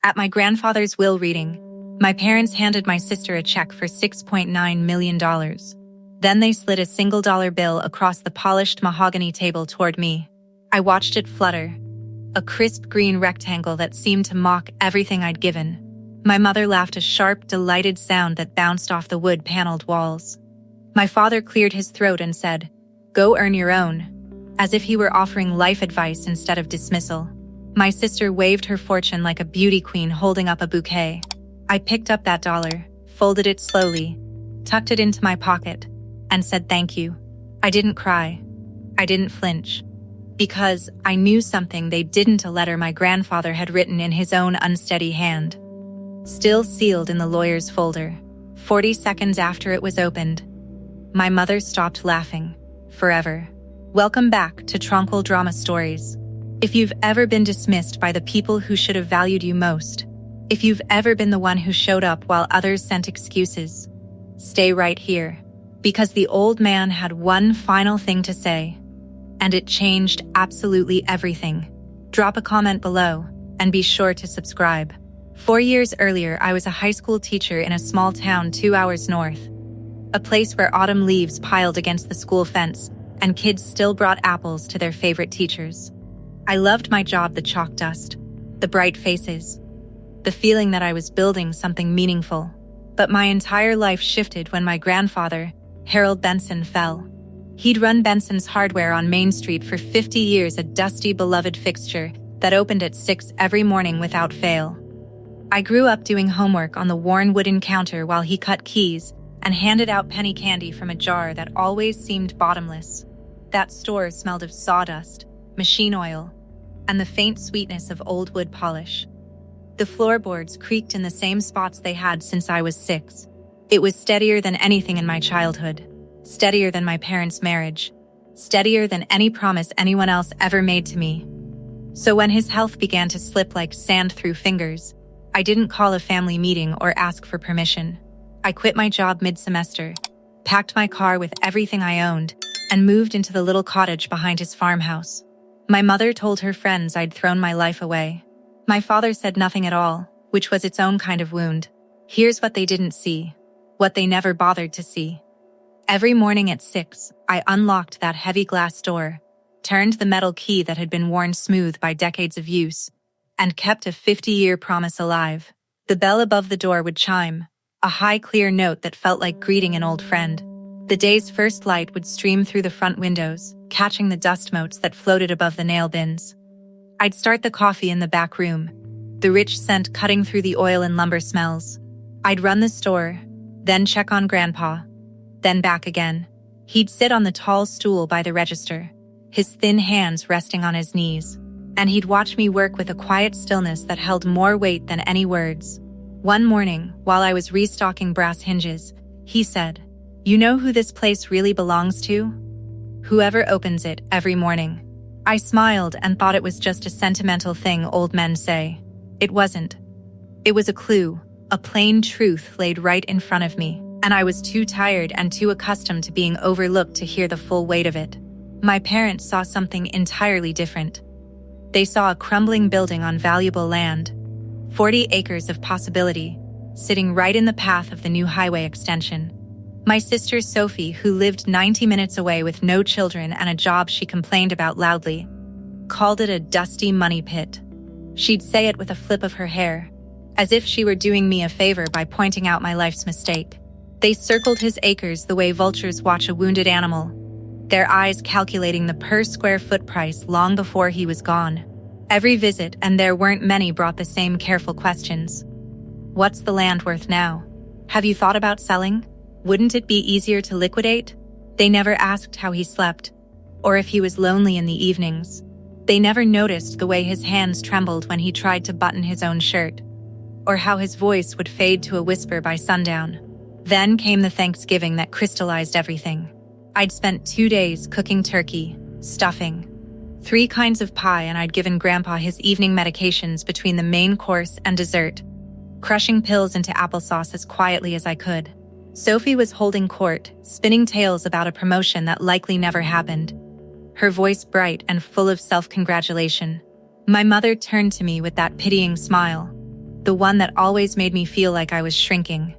At my grandfather's will reading, my parents handed my sister a check for $6.9 million. Then they slid a single dollar bill across the polished mahogany table toward me. I watched it flutter, a crisp green rectangle that seemed to mock everything I'd given. My mother laughed a sharp, delighted sound that bounced off the wood-paneled walls. My father cleared his throat and said, "Go earn your own," as if he were offering life advice instead of dismissal. My sister waved her fortune like a beauty queen holding up a bouquet. I picked up that dollar, folded it slowly, tucked it into my pocket, and said thank you. I didn't cry. I didn't flinch. Because I knew something they didn't. A letter my grandfather had written in his own unsteady hand. Still sealed in the lawyer's folder. 40 seconds after it was opened, my mother stopped laughing. Forever. Welcome back to Tranquil Drama Stories. If you've ever been dismissed by the people who should have valued you most, if you've ever been the one who showed up while others sent excuses, stay right here. Because the old man had one final thing to say, and it changed absolutely everything. Drop a comment below, and be sure to subscribe. 4 years earlier, I was a high school teacher in a small town 2 hours north. A place where autumn leaves piled against the school fence, and kids still brought apples to their favorite teachers. I loved my job, the chalk dust, the bright faces, the feeling that I was building something meaningful. But my entire life shifted when my grandfather, Harold Benson, fell. He'd run Benson's Hardware on Main Street for 50 years, a dusty, beloved fixture that opened at 6 every morning without fail. I grew up doing homework on the worn wooden counter while he cut keys and handed out penny candy from a jar that always seemed bottomless. That store smelled of sawdust, machine oil, and the faint sweetness of old wood polish. The floorboards creaked in the same spots they had since I was 6. It was steadier than anything in my childhood, steadier than my parents' marriage, steadier than any promise anyone else ever made to me. So when his health began to slip like sand through fingers, I didn't call a family meeting or ask for permission. I quit my job mid-semester, packed my car with everything I owned, and moved into the little cottage behind his farmhouse. My mother told her friends I'd thrown my life away. My father said nothing at all, which was its own kind of wound. Here's what they didn't see, what they never bothered to see. Every morning at 6, I unlocked that heavy glass door, turned the metal key that had been worn smooth by decades of use, and kept a 50-year promise alive. The bell above the door would chime, a high, clear note that felt like greeting an old friend. The day's first light would stream through the front windows, catching the dust motes that floated above the nail bins. I'd start the coffee in the back room, the rich scent cutting through the oil and lumber smells. I'd run the store, then check on Grandpa, then back again. He'd sit on the tall stool by the register, his thin hands resting on his knees, and he'd watch me work with a quiet stillness that held more weight than any words. One morning, while I was restocking brass hinges, he said, "You know who this place really belongs to? Whoever opens it every morning." I smiled and thought it was just a sentimental thing old men say. It wasn't. It was a clue, a plain truth laid right in front of me, and I was too tired and too accustomed to being overlooked to hear the full weight of it. My parents saw something entirely different. They saw a crumbling building on valuable land, 40 acres of possibility, sitting right in the path of the new highway extension. My sister Sophie, who lived 90 minutes away with no children and a job she complained about loudly, called it a dusty money pit. She'd say it with a flip of her hair, as if she were doing me a favor by pointing out my life's mistake. They circled his acres the way vultures watch a wounded animal, their eyes calculating the per square foot price long before he was gone. Every visit, and there weren't many, brought the same careful questions. What's the land worth now? Have you thought about selling? Wouldn't it be easier to liquidate? They never asked how he slept, or if he was lonely in the evenings. They never noticed the way his hands trembled when he tried to button his own shirt, or how his voice would fade to a whisper by sundown. Then came the Thanksgiving that crystallized everything. I'd spent 2 days cooking turkey, stuffing, 3 kinds of pie, and I'd given Grandpa his evening medications between the main course and dessert, crushing pills into applesauce as quietly as I could. Sophie was holding court, spinning tales about a promotion that likely never happened, her voice bright and full of self-congratulation. My mother turned to me with that pitying smile, the one that always made me feel like I was shrinking.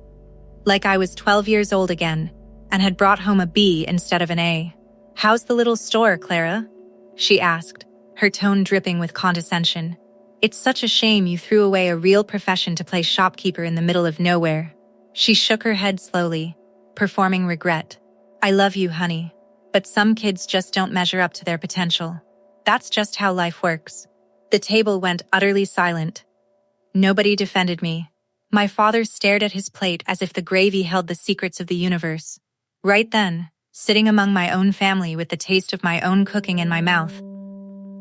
Like I was 12 years old again, and had brought home a B instead of an A. "How's the little store, Clara?" she asked, her tone dripping with condescension. "It's such a shame you threw away a real profession to play shopkeeper in the middle of nowhere." She shook her head slowly, performing regret. "I love you, honey, but some kids just don't measure up to their potential. That's just how life works." The table went utterly silent. Nobody defended me. My father stared at his plate as if the gravy held the secrets of the universe. Right then, sitting among my own family with the taste of my own cooking in my mouth,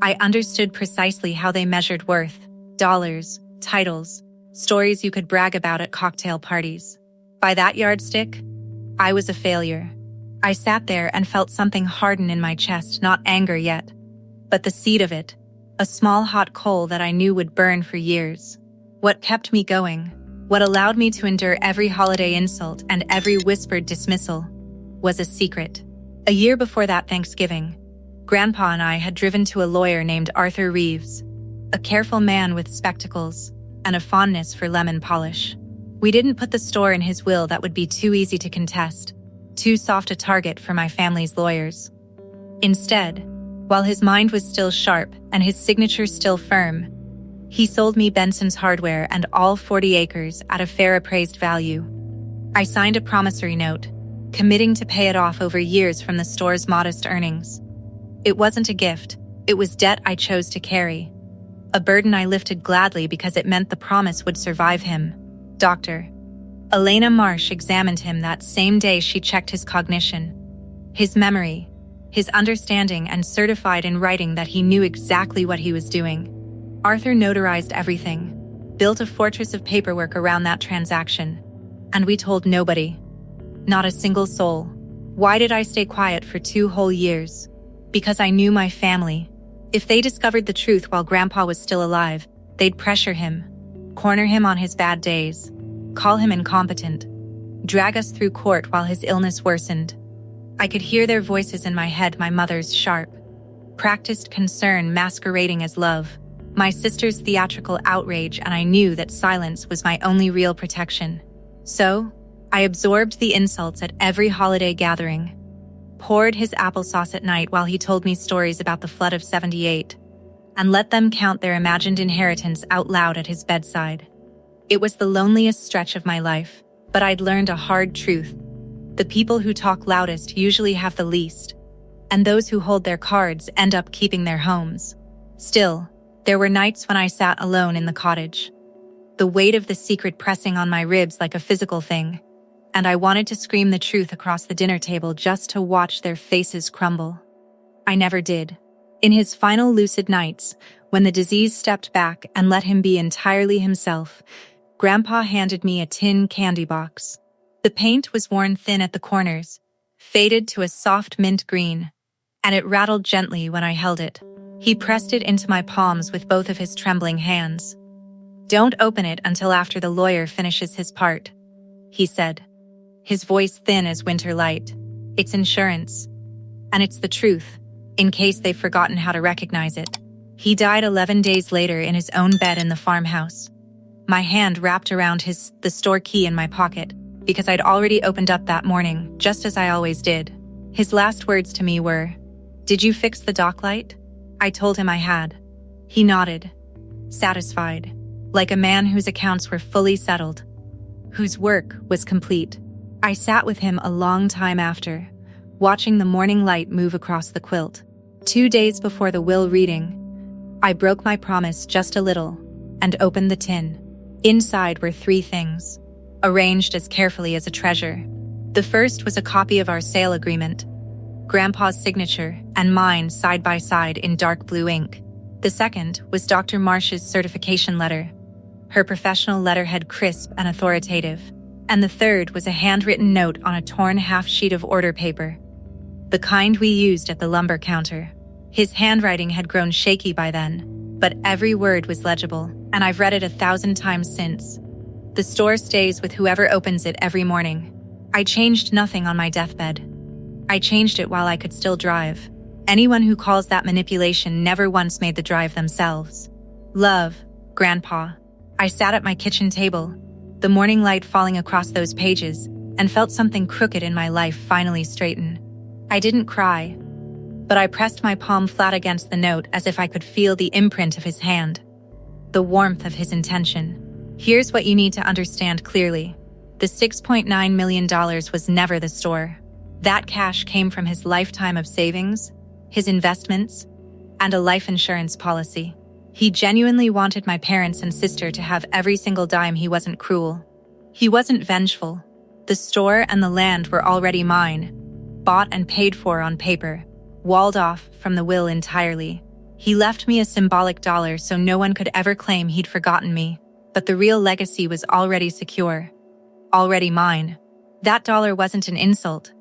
I understood precisely how they measured worth: dollars, titles, stories you could brag about at cocktail parties. By that yardstick, I was a failure. I sat there and felt something harden in my chest, not anger yet, but the seed of it, a small hot coal that I knew would burn for years. What kept me going, what allowed me to endure every holiday insult and every whispered dismissal, was a secret. A year before that Thanksgiving, Grandpa and I had driven to a lawyer named Arthur Reeves, a careful man with spectacles and a fondness for lemon polish. We didn't put the store in his will that would be too easy to contest, too soft a target for my family's lawyers. Instead, while his mind was still sharp and his signature still firm, he sold me Benson's hardware and all 40 acres at a fair appraised value. I signed a promissory note, committing to pay it off over years from the store's modest earnings. It wasn't a gift, it was debt I chose to carry. A burden I lifted gladly because it meant the promise would survive him. Dr. Elena Marsh examined him that same day she checked his cognition, his memory, his understanding, and certified in writing that he knew exactly what he was doing. Arthur notarized everything, built a fortress of paperwork around that transaction, and we told nobody. Not a single soul. Why did I stay quiet for 2 whole years? Because I knew my family. If they discovered the truth while Grandpa was still alive, they'd pressure him, corner him on his bad days, call him incompetent, drag us through court while his illness worsened. I could hear their voices in my head, my mother's sharp, practiced concern masquerading as love, my sister's theatrical outrage, and I knew that silence was my only real protection. So, I absorbed the insults at every holiday gathering, poured his applesauce at night while he told me stories about the flood of '78, and let them count their imagined inheritance out loud at his bedside. It was the loneliest stretch of my life, but I'd learned a hard truth. The people who talk loudest usually have the least, and those who hold their cards end up keeping their homes. Still, there were nights when I sat alone in the cottage, the weight of the secret pressing on my ribs like a physical thing, and I wanted to scream the truth across the dinner table just to watch their faces crumble. I never did. In his final lucid nights, when the disease stepped back and let him be entirely himself, Grandpa handed me a tin candy box. The paint was worn thin at the corners, faded to a soft mint green, and it rattled gently when I held it. He pressed it into my palms with both of his trembling hands. "Don't open it until after the lawyer finishes his part," he said, his voice thin as winter light. "It's insurance. And it's the truth, in case they've forgotten how to recognize it." He died 11 days later in his own bed in the farmhouse. My hand wrapped around the store key in my pocket, because I'd already opened up that morning, just as I always did. His last words to me were, "Did you fix the dock light?" I told him I had. He nodded, satisfied, like a man whose accounts were fully settled, whose work was complete. I sat with him a long time after, watching the morning light move across the quilt. 2 days before the will reading, I broke my promise just a little and opened the tin. Inside were 3 things, arranged as carefully as a treasure. The first was a copy of our sale agreement, Grandpa's signature and mine side by side in dark blue ink. The second was Dr. Marsh's certification letter, her professional letterhead crisp and authoritative. And the third was a handwritten note on a torn half-sheet of order paper, the kind we used at the lumber counter. His handwriting had grown shaky by then, but every word was legible, and I've read it 1,000 times since. The store stays with whoever opens it every morning. I changed nothing on my deathbed. I changed it while I could still drive. Anyone who calls that manipulation never once made the drive themselves. Love, Grandpa. I sat at my kitchen table, the morning light falling across those pages, and felt something crooked in my life finally straighten. I didn't cry, but I pressed my palm flat against the note as if I could feel the imprint of his hand, the warmth of his intention. Here's what you need to understand clearly. The $6.9 million was never the store. That cash came from his lifetime of savings, his investments, and a life insurance policy. He genuinely wanted my parents and sister to have every single dime. He wasn't cruel. He wasn't vengeful. The store and the land were already mine, bought and paid for on paper, walled off from the will entirely. He left me a symbolic dollar so no one could ever claim he'd forgotten me, but the real legacy was already secure, already mine. That dollar wasn't an insult.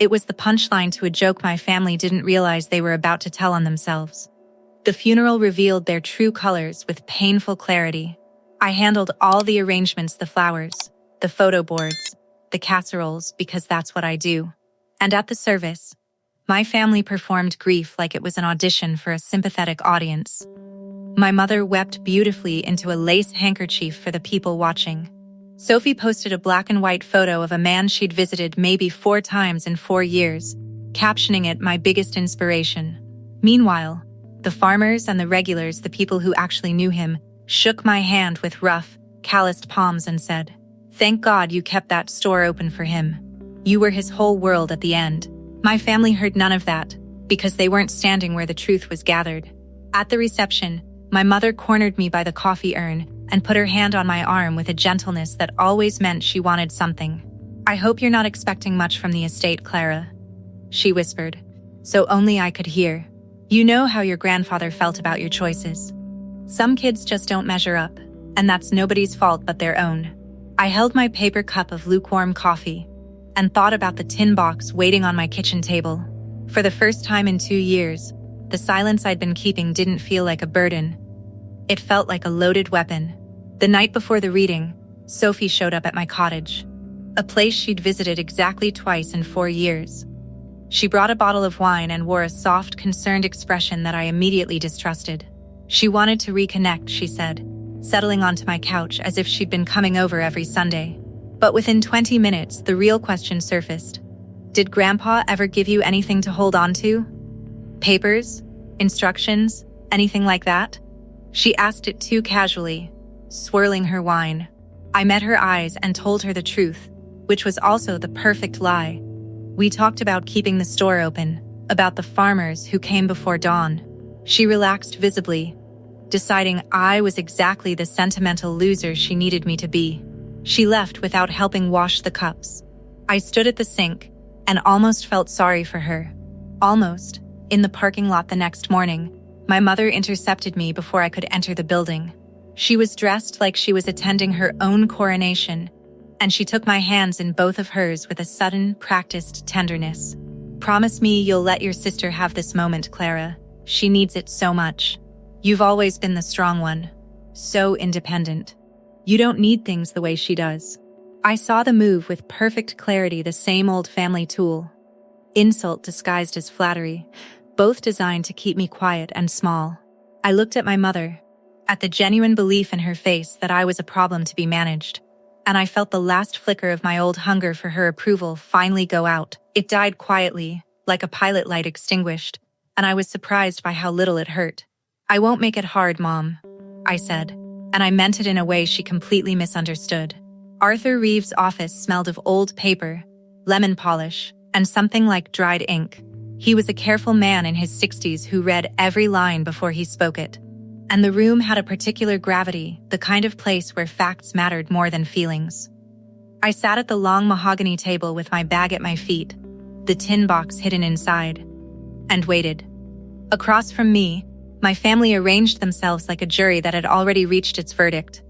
It was the punchline to a joke my family didn't realize they were about to tell on themselves. The funeral revealed their true colors with painful clarity. I handled all the arrangements, the flowers, the photo boards, the casseroles, because that's what I do. And at the service, my family performed grief like it was an audition for a sympathetic audience. My mother wept beautifully into a lace handkerchief for the people watching. Sophie posted a black and white photo of a man she'd visited maybe 4 times in 4 years, captioning it "my biggest inspiration." Meanwhile, the farmers and the regulars, the people who actually knew him, shook my hand with rough, calloused palms and said, "Thank God you kept that store open for him. You were his whole world at the end." My family heard none of that, because they weren't standing where the truth was gathered. At the reception, my mother cornered me by the coffee urn and put her hand on my arm with a gentleness that always meant she wanted something. "I hope you're not expecting much from the estate, Clara," she whispered, so only I could hear. "You know how your grandfather felt about your choices. Some kids just don't measure up, and that's nobody's fault but their own." I held my paper cup of lukewarm coffee and thought about the tin box waiting on my kitchen table. For the first time in 2 years, the silence I'd been keeping didn't feel like a burden. It felt like a loaded weapon. The night before the reading, Sophie showed up at my cottage, a place she'd visited exactly twice in 4 years. She brought a bottle of wine and wore a soft, concerned expression that I immediately distrusted. She wanted to reconnect, she said, settling onto my couch as if she'd been coming over every Sunday. But within 20 minutes, the real question surfaced. "Did Grandpa ever give you anything to hold on to? Papers? Instructions? Anything like that?" She asked it too casually, swirling her wine. I met her eyes and told her the truth, which was also the perfect lie. We talked about keeping the store open, about the farmers who came before dawn. She relaxed visibly, deciding I was exactly the sentimental loser she needed me to be. She left without helping wash the cups. I stood at the sink and almost felt sorry for her. Almost. In the parking lot the next morning, my mother intercepted me before I could enter the building. She was dressed like she was attending her own coronation, and she took my hands in both of hers with a sudden, practiced tenderness. "Promise me you'll let your sister have this moment, Clara. She needs it so much. You've always been the strong one. So independent. You don't need things the way she does." I saw the move with perfect clarity, the same old family tool. Insult disguised as flattery, both designed to keep me quiet and small. I looked at my mother, at the genuine belief in her face that I was a problem to be managed, and I felt the last flicker of my old hunger for her approval finally go out. It died quietly, like a pilot light extinguished, and I was surprised by how little it hurt. "I won't make it hard, Mom," I said, and I meant it in a way she completely misunderstood. Arthur Reeves' office smelled of old paper, lemon polish, and something like dried ink. He was a careful man in his 60s who read every line before he spoke it. And the room had a particular gravity, the kind of place where facts mattered more than feelings. I sat at the long mahogany table with my bag at my feet, the tin box hidden inside, and waited. Across from me, my family arranged themselves like a jury that had already reached its verdict.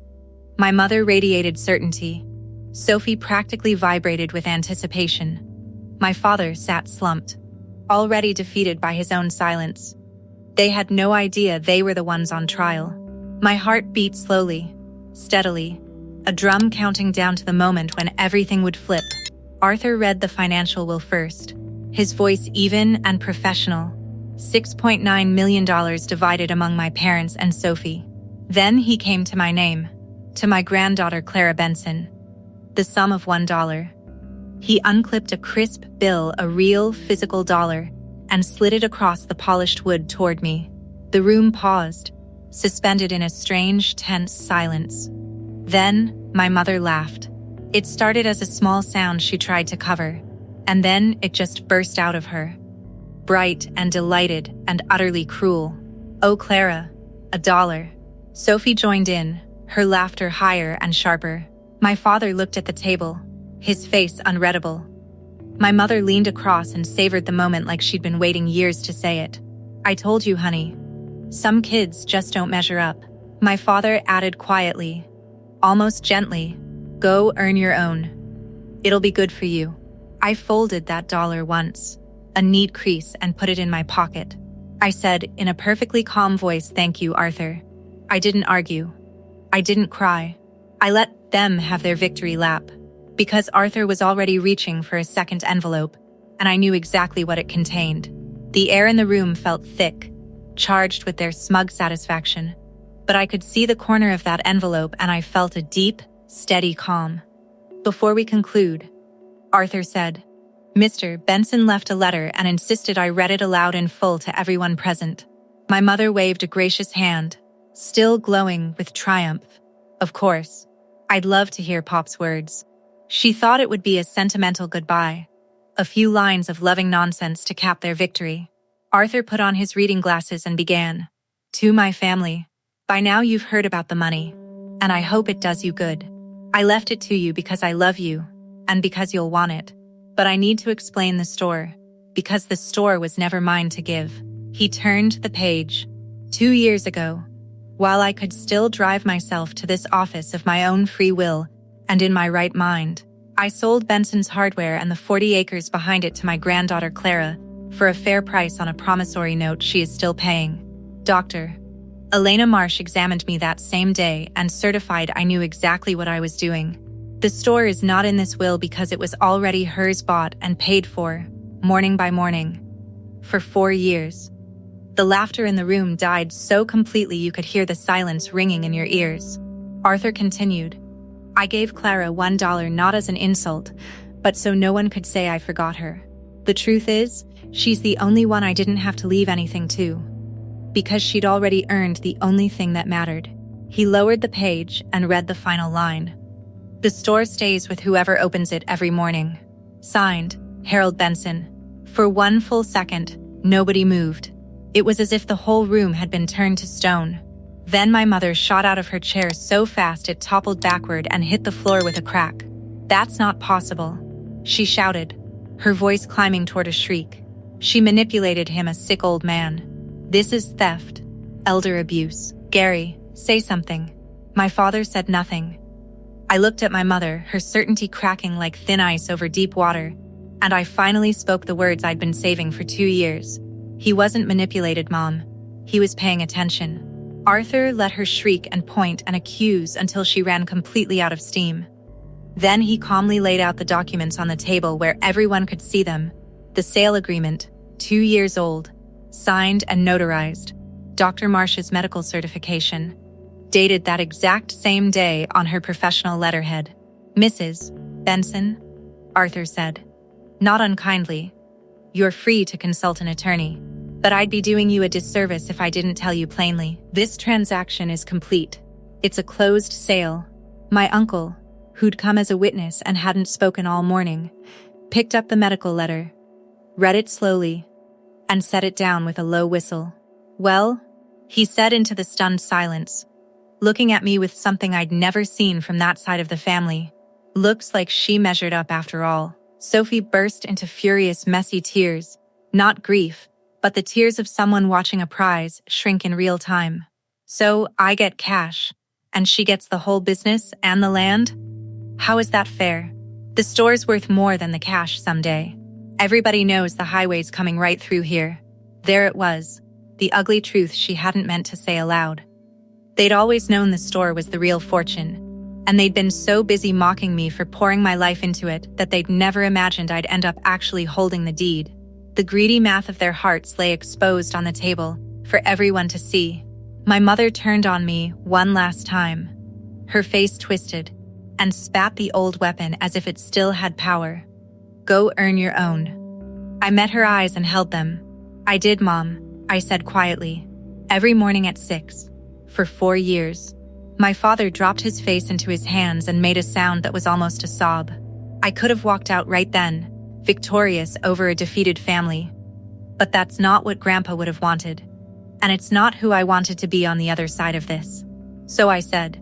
My mother radiated certainty. Sophie practically vibrated with anticipation. My father sat slumped, already defeated by his own silence. They had no idea they were the ones on trial. My heart beat slowly, steadily, a drum counting down to the moment when everything would flip. Arthur read the financial will first, his voice even and professional. $6.9 million divided among my parents and Sophie. Then he came to my name. To my granddaughter Clara Benson. The sum of $1. He unclipped a crisp bill, a real physical dollar, and slid it across the polished wood toward me. The room paused, suspended in a strange, tense silence. Then, my mother laughed. It started as a small sound she tried to cover, and then it just burst out of her. Bright and delighted and utterly cruel. "Oh, Clara, $1. Sophie joined in, her laughter higher and sharper. My father looked at the table, his face unreadable. My mother leaned across and savored the moment like she'd been waiting years to say it. "I told you, honey. Some kids just don't measure up." My father added quietly, almost gently, "Go earn your own. It'll be good for you." I folded that dollar once, a neat crease, and put it in my pocket. I said in a perfectly calm voice, "Thank you, Arthur." I didn't argue. I didn't cry. I let them have their victory lap, because Arthur was already reaching for a second envelope, and I knew exactly what it contained. The air in the room felt thick, charged with their smug satisfaction, but I could see the corner of that envelope and I felt a deep, steady calm. "Before we conclude," Arthur said, "Mr. Benson left a letter and insisted I read it aloud in full to everyone present." My mother waved a gracious hand, still glowing with triumph. "Of course. I'd love to hear Pop's words." She thought it would be a sentimental goodbye, a few lines of loving nonsense to cap their victory. Arthur put on his reading glasses and began. "To my family. By now you've heard about the money, and I hope it does you good. I left it to you because I love you, and because you'll want it. But I need to explain the store, because the store was never mine to give." He turned the page. 2 years ago, while I could still drive myself to this office of my own free will and in my right mind, I sold Benson's hardware and the 40 acres behind it to my granddaughter Clara for a fair price on a promissory note she is still paying. Dr. Elena Marsh examined me that same day and certified I knew exactly what I was doing. The store is not in this will because it was already hers, bought and paid for, morning by morning, for 4 years. The laughter in the room died so completely you could hear the silence ringing in your ears. Arthur continued, "I gave Clara $1 not as an insult, but so no one could say I forgot her. The truth is, she's the only one I didn't have to leave anything to, because she'd already earned the only thing that mattered." He lowered the page and read the final line. "The store stays with whoever opens it every morning. Signed, Harold Benson." For 1 full second, nobody moved. It was as if the whole room had been turned to stone. Then my mother shot out of her chair so fast it toppled backward and hit the floor with a crack. "That's not possible," she shouted, her voice climbing toward a shriek. She manipulated him, a sick old man. "This is theft, elder abuse. Gary, say something." My father said nothing. I looked at my mother, her certainty cracking like thin ice over deep water, and I finally spoke the words I'd been saving for 2 years. "He wasn't manipulated, Mom. He was paying attention." Arthur let her shriek and point and accuse until she ran completely out of steam. Then he calmly laid out the documents on the table where everyone could see them. The sale agreement, 2 years old, signed and notarized. Dr. Marsh's medical certification, dated that exact same day on her professional letterhead. "Mrs. Benson," Arthur said, not unkindly, "you're free to consult an attorney, but I'd be doing you a disservice if I didn't tell you plainly. This transaction is complete. It's a closed sale." My uncle, who'd come as a witness and hadn't spoken all morning, picked up the medical letter, read it slowly, and set it down with a low whistle. "Well," he said into the stunned silence, looking at me with something I'd never seen from that side of the family. "Looks like she measured up after all." Sophie burst into furious, messy tears, not grief, but the tears of someone watching a prize shrink in real time. "So I get cash, and she gets the whole business and the land? How is that fair? The store's worth more than the cash someday. Everybody knows the highway's coming right through here." There it was, the ugly truth she hadn't meant to say aloud. They'd always known the store was the real fortune, and they'd been so busy mocking me for pouring my life into it that they'd never imagined I'd end up actually holding the deed. The greedy math of their hearts lay exposed on the table for everyone to see. My mother turned on me one last time. Her face twisted, and spat the old weapon as if it still had power. "Go earn your own." I met her eyes and held them. "I did, Mom," I said quietly. "Every morning at 6. For 4 years." My father dropped his face into his hands and made a sound that was almost a sob. I could have walked out right then, victorious over a defeated family. But that's not what Grandpa would have wanted. And it's not who I wanted to be on the other side of this. So I said,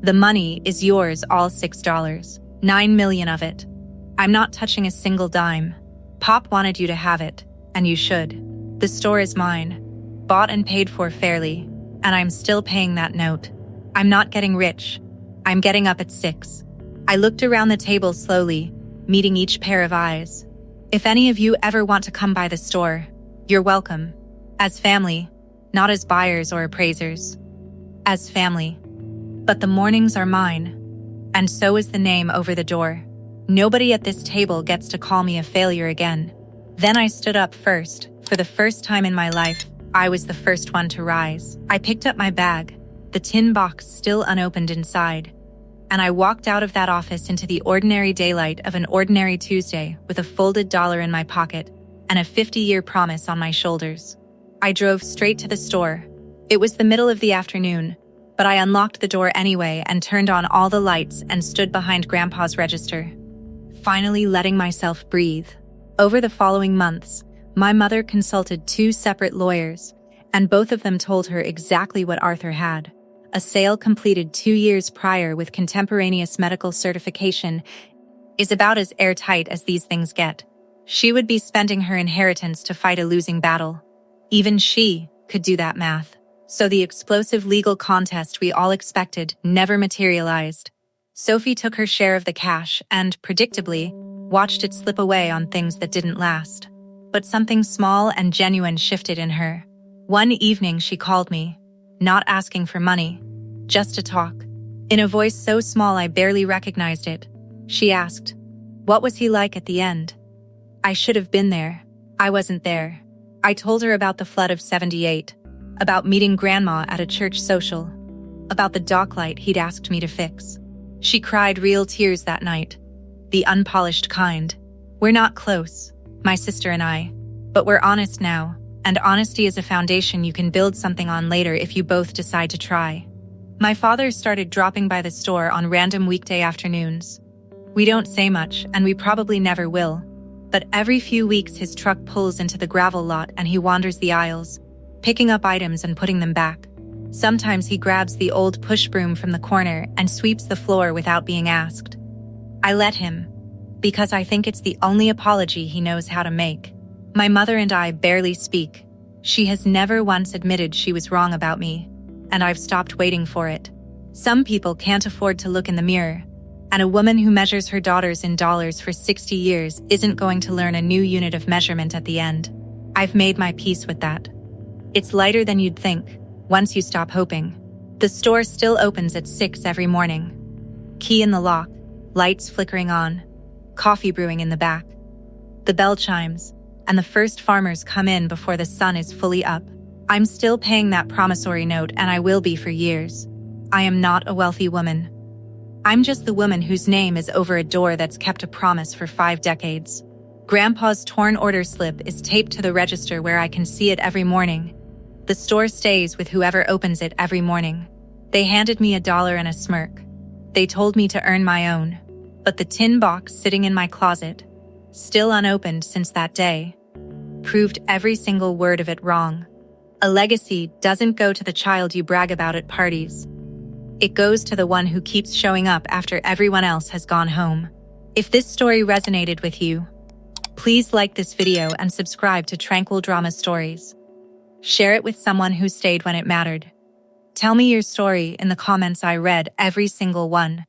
"The money is yours, all $6, 9 million of it. I'm not touching a single dime. Pop wanted you to have it, and you should. The store is mine, bought and paid for fairly, and I'm still paying that note. I'm not getting rich. I'm getting up at 6. I looked around the table slowly, meeting each pair of eyes. "If any of you ever want to come by the store, you're welcome. As family, not as buyers or appraisers. As family. But the mornings are mine. And so is the name over the door. Nobody at this table gets to call me a failure again." Then I stood up first. For the first time in my life, I was the first one to rise. I picked up my bag, the tin box still unopened inside, and I walked out of that office into the ordinary daylight of an ordinary Tuesday with a folded dollar in my pocket and a 50-year promise on my shoulders. I drove straight to the store. It was the middle of the afternoon, but I unlocked the door anyway and turned on all the lights and stood behind Grandpa's register, finally letting myself breathe. Over the following months, my mother consulted 2 separate lawyers, and both of them told her exactly what Arthur had. A sale completed 2 years prior with contemporaneous medical certification is about as airtight as these things get. She would be spending her inheritance to fight a losing battle. Even she could do that math. So the explosive legal contest we all expected never materialized. Sophie took her share of the cash and, predictably, watched it slip away on things that didn't last. But something small and genuine shifted in her. One evening she called me, not asking for money, just to talk. In a voice so small I barely recognized it, she asked, "What was he like at the end?" I should have been there. I wasn't there. I told her about the flood of '78, about meeting Grandma at a church social, about the dock light he'd asked me to fix. She cried real tears that night, the unpolished kind. We're not close, my sister and I, but we're honest now, and honesty is a foundation you can build something on later if you both decide to try. My father started dropping by the store on random weekday afternoons. We don't say much, and we probably never will, but every few weeks his truck pulls into the gravel lot and he wanders the aisles, picking up items and putting them back. Sometimes he grabs the old push broom from the corner and sweeps the floor without being asked. I let him, because I think it's the only apology he knows how to make. My mother and I barely speak. She has never once admitted she was wrong about me, and I've stopped waiting for it. Some people can't afford to look in the mirror, and a woman who measures her daughters in dollars for 60 years isn't going to learn a new unit of measurement at the end. I've made my peace with that. It's lighter than you'd think, once you stop hoping. The store still opens at 6 every morning. Key in the lock, lights flickering on, coffee brewing in the back. The bell chimes, and the first farmers come in before the sun is fully up. I'm still paying that promissory note, and I will be for years. I am not a wealthy woman. I'm just the woman whose name is over a door that's kept a promise for 5 decades. Grandpa's torn order slip is taped to the register where I can see it every morning. The store stays with whoever opens it every morning. They handed me $1 and a smirk. They told me to earn my own. But the tin box sitting in my closet, still unopened since that day, proved every single word of it wrong. A legacy doesn't go to the child you brag about at parties. It goes to the one who keeps showing up after everyone else has gone home. If this story resonated with you, please like this video and subscribe to Tranquil Drama Stories. Share it with someone who stayed when it mattered. Tell me your story in the comments. I read every single one.